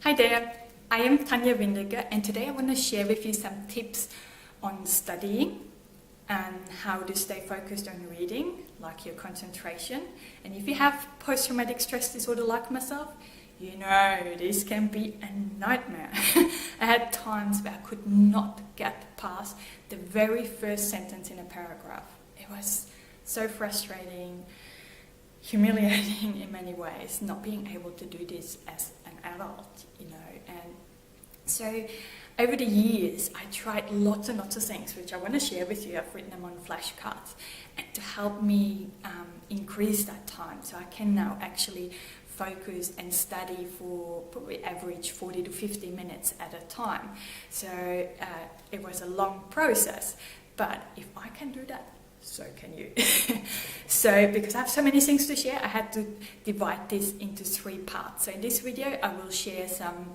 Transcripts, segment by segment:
Hi there, I am Tanya Windiger, and today I want to share with you some tips on studying and how to stay focused on reading, like your concentration. And if you have post-traumatic stress disorder like myself, you know this can be a nightmare. I had times where I could not get past the very first sentence in a paragraph. It was so frustrating, humiliating in many ways, not being able to do this as an adult, and so over the years I tried lots and lots of things which I want to share with you. I've written them on flashcards and to help me increase that time so I can now actually focus and study for probably average 40 to 50 minutes at a time. So it was a long process, but if I can do that, so can you. So because I have so many things to share, I had to divide this into 3 parts. So in this video I will share some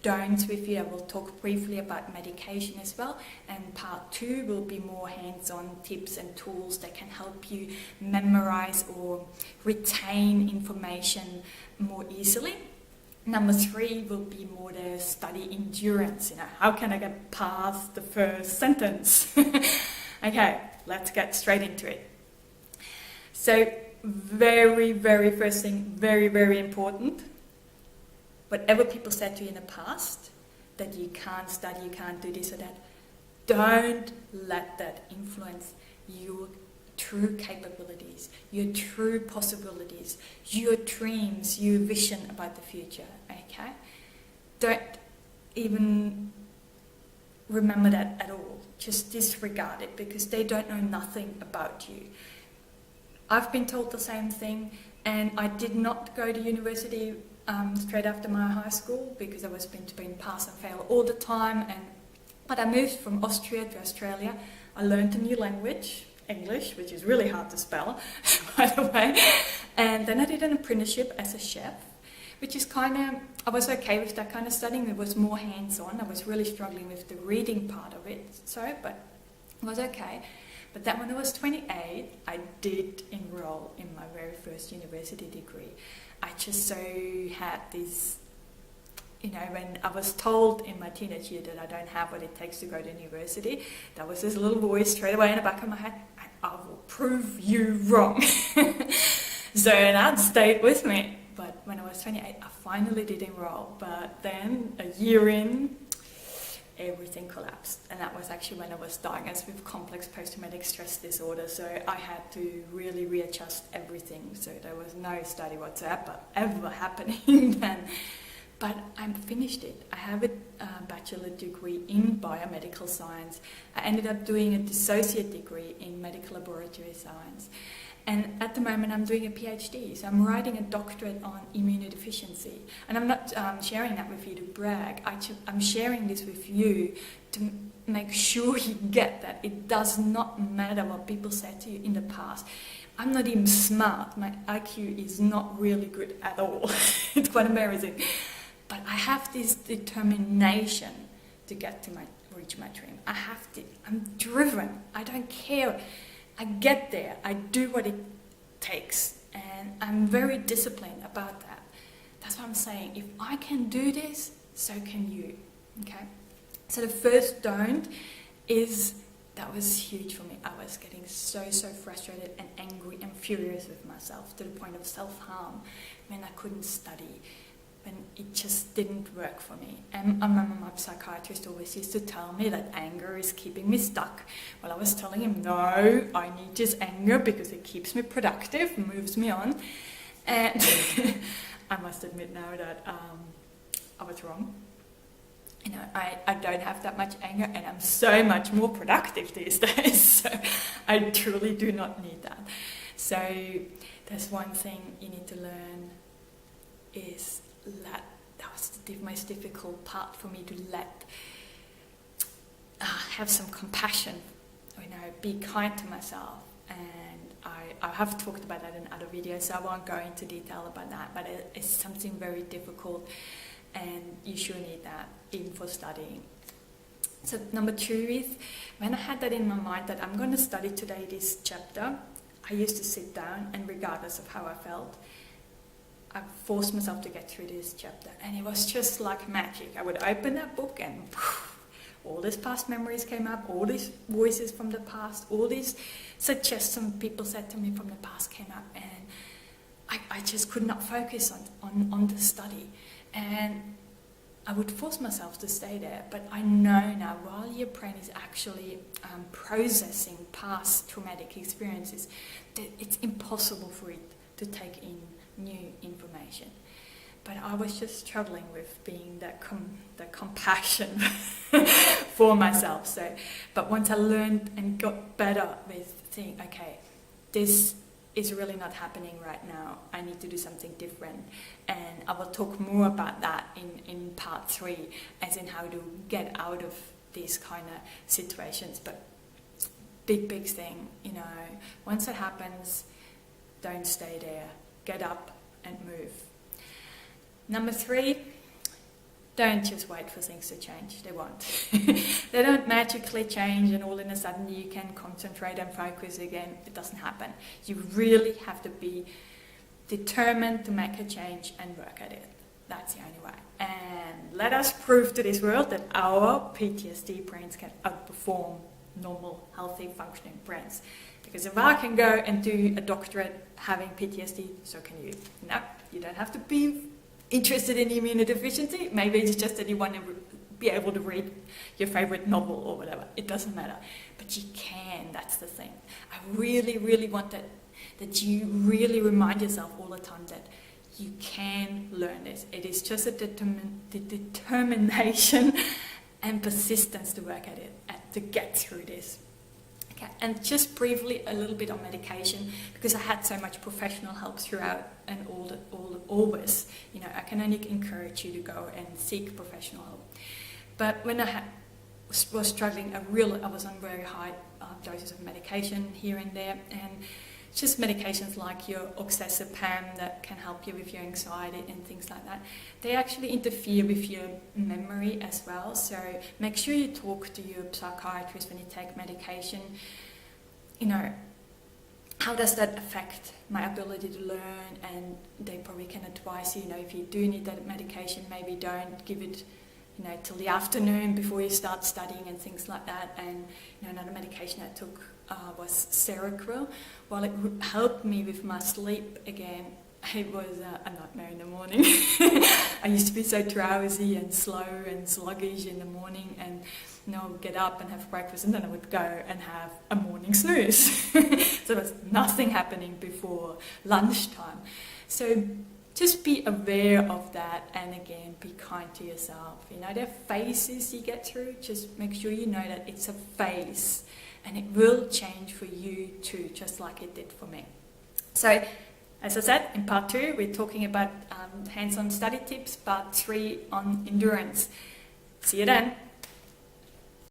don'ts with you. I will talk briefly about medication as well, and part 2 will be more hands-on tips and tools that can help you memorize or retain information more easily. Number 3 will be more the study endurance, how can I get past the first sentence? Okay, let's get straight into it. So very first thing, very important. Whatever people said to you in the past, that you can't study, you can't do this or that, don't let that influence your true capabilities, your true possibilities, your dreams, your vision about the future, okay? Don't even remember that at all. Just disregard it because they don't know nothing about you. I've been told the same thing, and I did not go to university straight after my high school because I was between pass and fail all the time. But I moved from Austria to Australia. I learned a new language, English, which is really hard to spell, by the way. And then I did an apprenticeship as a chef, which is I was okay with that kind of studying. It was more hands-on. I was really struggling with the reading part of it, but it was okay. But then when I was 28, I did enroll in my very first university degree. I just so had this, when I was told in my teenage year that I don't have what it takes to go to university, there was this little voice straight away in the back of my head, I will prove you wrong. So that stayed with me. But when I was 28, I finally did enroll. But then, a year in, everything collapsed. And that was actually when I was diagnosed with complex post-traumatic stress disorder. So I had to really readjust everything. So there was no study whatsoever ever happening then. But I finished it. I have a bachelor degree in biomedical science. I ended up doing a dissociate degree in medical laboratory science. And at the moment I'm doing a PhD, so I'm writing a doctorate on immunodeficiency. And I'm not sharing that with you to brag, I'm sharing this with you to make sure you get that. It does not matter what people said to you in the past. I'm not even smart, my IQ is not really good at all. It's quite embarrassing. But I have this determination to reach my dream. I'm driven, I don't care. I get there, I do what it takes, and I'm very disciplined about that. That's what I'm saying. If I can do this, so can you, okay? So the first don't is, that was huge for me. I was getting so frustrated and angry and furious with myself to the point of self-harm when I couldn't study, when it just didn't work for me. And I remember my psychiatrist always used to tell me that anger is keeping me stuck. Well, I was telling him, no, I need this anger because it keeps me productive, moves me on. And I must admit now that I was wrong. I don't have that much anger, and I'm so much more productive these days. So I truly do not need that. So there's one thing you need to learn is that was the most difficult part for me, to have some compassion, be kind to myself. And I have talked about that in other videos, so I won't go into detail about that, but it's something very difficult, and you sure need that even for studying. So number 2 is, when I had that in my mind that I'm going to study today this chapter, I used to sit down, and regardless of how I felt, I forced myself to get through this chapter, and it was just like magic. I would open that book and all these past memories came up, all these voices from the past, all these suggestions people said to me from the past came up, and I just could not focus on the study. And I would force myself to stay there, but I know now while your brain is actually processing past traumatic experiences, that it's impossible for it to take in new information. But I was just struggling with being that compassion for myself. So, but once I learned and got better with saying, okay, this is really not happening right now. I need to do something different. And I will talk more about that in part 3, as in how to get out of these kind of situations. But big thing, once it happens, don't stay there. Get up and move. Number 3, don't just wait for things to change. They won't. They don't magically change and all of a sudden you can concentrate and focus again. It doesn't happen. You really have to be determined to make a change and work at it. That's the only way. And let us prove to this world that our PTSD brains can outperform normal, healthy, functioning brains. Because if I can go and do a doctorate having PTSD, so can you. No, you don't have to be interested in immunodeficiency. Maybe it's just that you want to be able to read your favorite novel or whatever. It doesn't matter. But you can, that's the thing. I really want that you really remind yourself all the time that you can learn this. It is just a determination and persistence to work at it, to get through this. Okay, and just briefly a little bit on medication, because I had so much professional help throughout and always, I can only encourage you to go and seek professional help. But when I was struggling, I was on very high doses of medication here and there, and just medications like your oxazepam that can help you with your anxiety and things like that. They actually interfere with your memory as well. So make sure you talk to your psychiatrist when you take medication. How does that affect my ability to learn? And they probably can advise you, if you do need that medication, maybe don't give it till the afternoon before you start studying and things like that. And another medication I took was Seroquel. While it helped me with my sleep again, it was a nightmare in the morning. I used to be so drowsy and slow and sluggish in the morning, and I would get up and have breakfast, and then I would go and have a morning snooze. So there was nothing happening before lunchtime. So just be aware of that, and again, be kind to yourself. There are phases you get through. Just make sure you know that it's a phase, and it will change for you too, just like it did for me. So, as I said, in part 2, we're talking about hands-on study tips, part 3 on endurance. See you then.